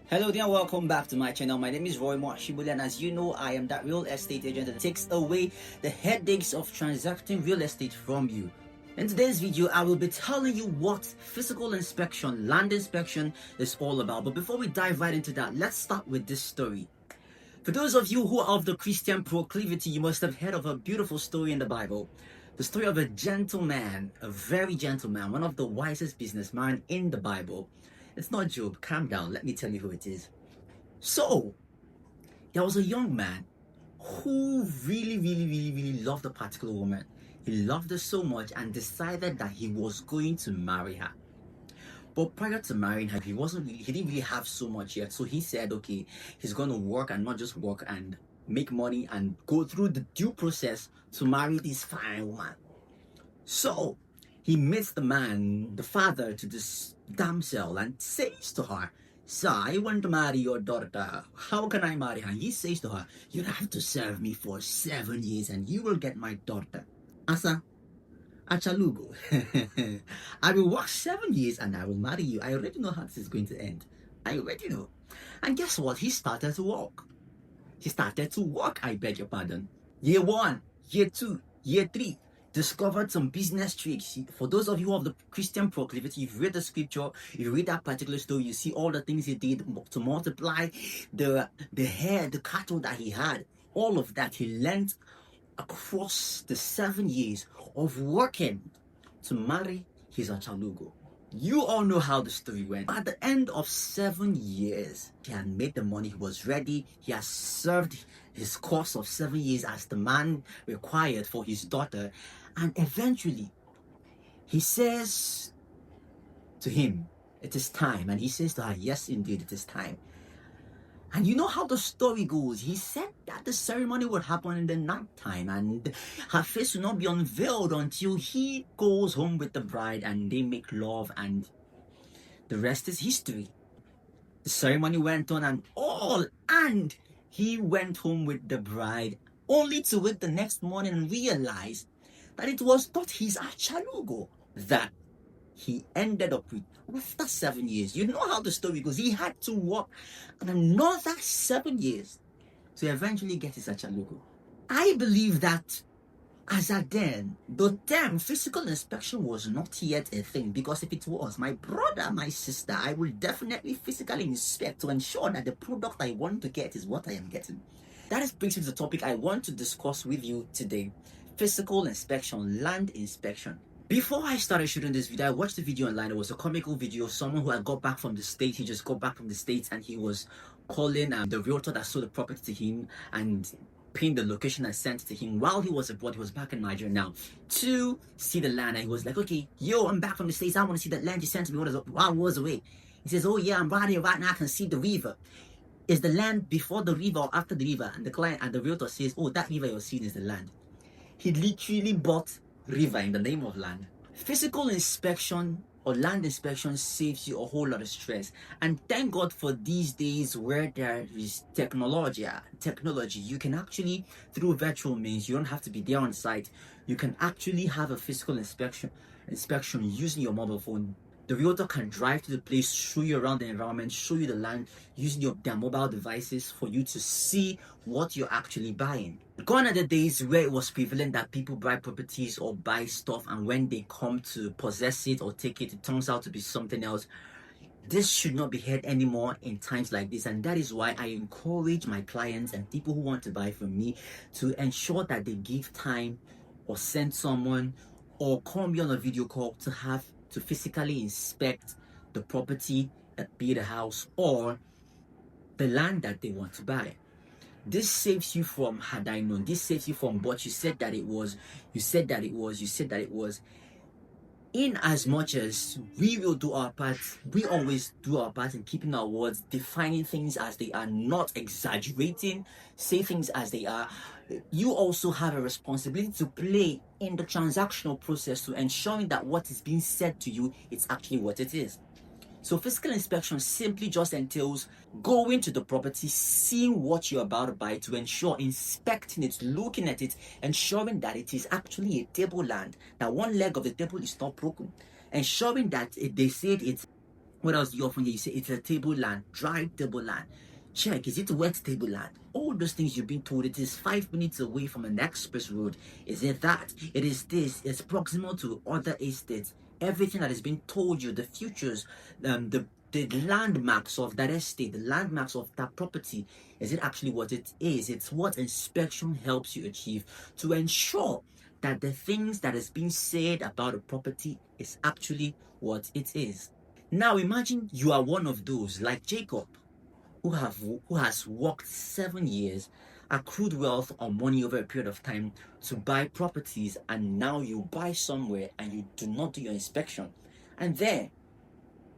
Hello there, welcome back to my channel. My name is Moore-Ashimole, and as you know, I am that real estate agent that takes away the headaches of transacting real estate from you. In today's video, I will be telling you what physical inspection, land inspection is all about. But before we dive right into that, let's start with this story. For those of you who are of the Christian proclivity, you must have heard of a beautiful story in the Bible. The story of a gentleman, a very gentle man, one of the wisest businessmen in the Bible. It's not Job. Calm down. Let me tell you who it is. So, there was a young man who really loved a particular woman. He loved her so much and decided that he was going to marry her. But prior to marrying her, he didn't really have so much yet. So he said, okay, he's going to work and not just work and make money and go through the due process to marry this fine woman. So, he meets the man, the father to this damsel, and says to her, "Sir, I want to marry your daughter. How can I marry her?" He says to her, "You have to serve me for 7 years and you will get my daughter." Asa, Achalugo. I will work 7 years and I will marry you. I already know how this is going to end. I already know. And guess what? He started to work. I beg your pardon. Year 1, year 2, year 3. Discovered some business tricks. For those of you who have the Christian proclivity, if you read the scripture, if you read that particular story, you see all the things he did to multiply the cattle that he had. All of that he learned across the 7 years of working to marry his Achalugo. You all know how the story went. At the end of 7 years, he had made the money, he was ready, he has served his course of 7 years as the man required for his daughter, and eventually he says to him, "It is time." And he says to her, "Yes, indeed, it is time." And you know how the story goes. He said that the ceremony would happen in the night time and her face will not be unveiled until he goes home with the bride and they make love, and the rest is history. The ceremony went on and he went home with the bride, only to wake the next morning and realize that it was not his Achalugo that he ended up with after 7 years. You know how the story goes. He had to work another 7 years to eventually get his Achalugo. I believe that as at then, the term physical inspection was not yet a thing, because if it was, my brother, my sister, I will definitely physically inspect to ensure that the product I want to get is what I am getting. That brings me to the topic I want to discuss with you today. Physical inspection, land inspection. Before I started shooting this video, I watched the video online. It was a comical video of someone who had got back from the States. He just got back from the States and he was calling the realtor that sold the property to him and pinned the location and sent it to him while he was abroad. He was back in Nigeria now to see the land. And he was like, "Okay, yo, I'm back from the States. I want to see that land you sent to me while I was away." He says, "Oh yeah, I'm right here right now. I can see the river." Is the land before the river or after the river? And the client and the realtor says, "Oh, that river you're seeing is the land." He literally bought river in the name of land. Physical inspection or land inspection saves you a whole lot of stress, and thank God for these days where there is technology. You can actually, through virtual means, you don't have to be there on site. You can actually have a physical inspection using your mobile phone. The realtor can drive to the place, show you around the environment, show you the land using their mobile devices for you to see what you're actually buying. Gone are the days where it was prevalent that people buy properties or buy stuff, and when they come to possess it or take it, it turns out to be something else. This should not be heard anymore in times like this, and that is why I encourage my clients and people who want to buy from me to ensure that they give time or send someone or call me on a video call to physically inspect the property, be it a house or the land that they want to buy. This saves you from "had I known." This saves you from "but you said that it was, you said that it was, you said that it was." In as much as we will do our part, we always do our part in keeping our words, defining things as they are, not exaggerating, say things as they are. You also have a responsibility to play in the transactional process to ensuring that what is being said to you, it's actually what it is. So physical inspection simply just entails going to the property, seeing what you're about to buy, to ensure, inspecting it, looking at it, ensuring that it is actually a table land, that one leg of the table is not broken, ensuring that they said it's What else do you often hear? You say it's a tableland, dry tableland. Check, is it wet tableland? All those things you've been told. It is 5 minutes away from an express road. Is it that? It is this. It's proximal to other estates. Everything that has been told you, the futures, the landmarks of that estate, the landmarks of that property, is it actually what it is? It's what inspection helps you achieve to ensure that the things that is being said about a property is actually what it is. Now imagine you are one of those like Jacob who has worked 7 years, accrued wealth or money over a period of time to buy properties, and now you buy somewhere and you do not do your inspection, and there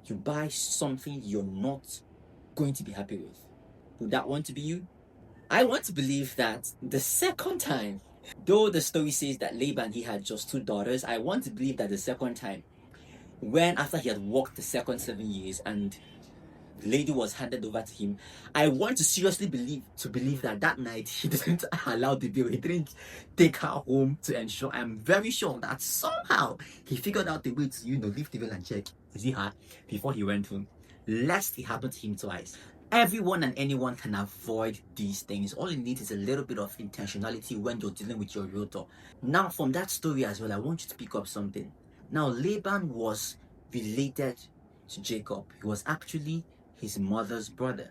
you buy something you're not going to be happy with. Would that want to be you? I want to believe that the second time, though the story says that Laban, he had just 2 daughters, I want to believe that the second time, when after he had worked the second 7 years and the lady was handed over to him, I want to seriously believe that that night he didn't allow the bill. He didn't take her home to ensure. I'm very sure that somehow he figured out the way to, leave the bill and check, is it her, before he went home, lest it happened to him twice. Everyone and anyone can avoid these things. All you need is a little bit of intentionality when you're dealing with your realtor. Now, from that story as well, I want you to pick up something. Now, Laban was related to Jacob. He was actually his mother's brother,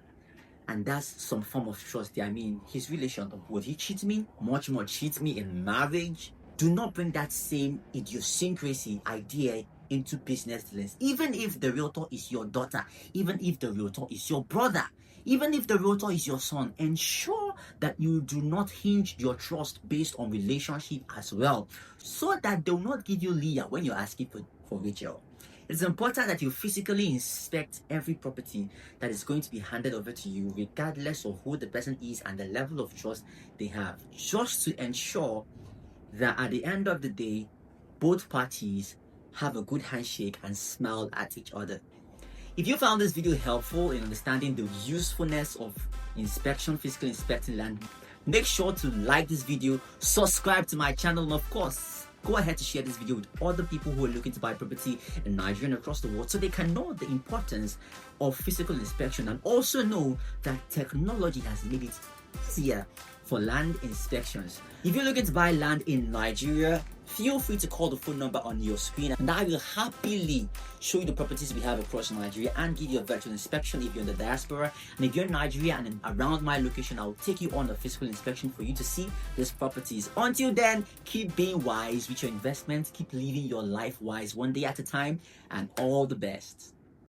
and that's some form of trust there. I mean, his relation. Would he cheat me? Much more cheat me in marriage? Do not bring that same idiosyncrasy idea into business dealings. Even if the realtor is your daughter, even if the realtor is your brother, even if the realtor is your son, ensure that you do not hinge your trust based on relationship as well, so that they will not give you Leah when you're asking for Rachel. It's important that you physically inspect every property that is going to be handed over to you, regardless of who the person is and the level of trust they have, just to ensure that at the end of the day, both parties have a good handshake and smile at each other. If you found this video helpful in understanding the usefulness of inspection, physical inspecting land, make sure to like this video, subscribe to my channel, and of course, go ahead to share this video with other people who are looking to buy property in Nigeria and across the world, so they can know the importance of physical inspection and also know that technology has made it easier for land inspections. If you're looking to buy land in Nigeria, feel free to call the phone number on your screen and I will happily show you the properties we have across Nigeria and give you a virtual inspection if you're in the diaspora. And if you're in Nigeria and around my location, I'll take you on a physical inspection for you to see these properties. Until then, keep being wise with your investments, keep living your life wise one day at a time, and all the best.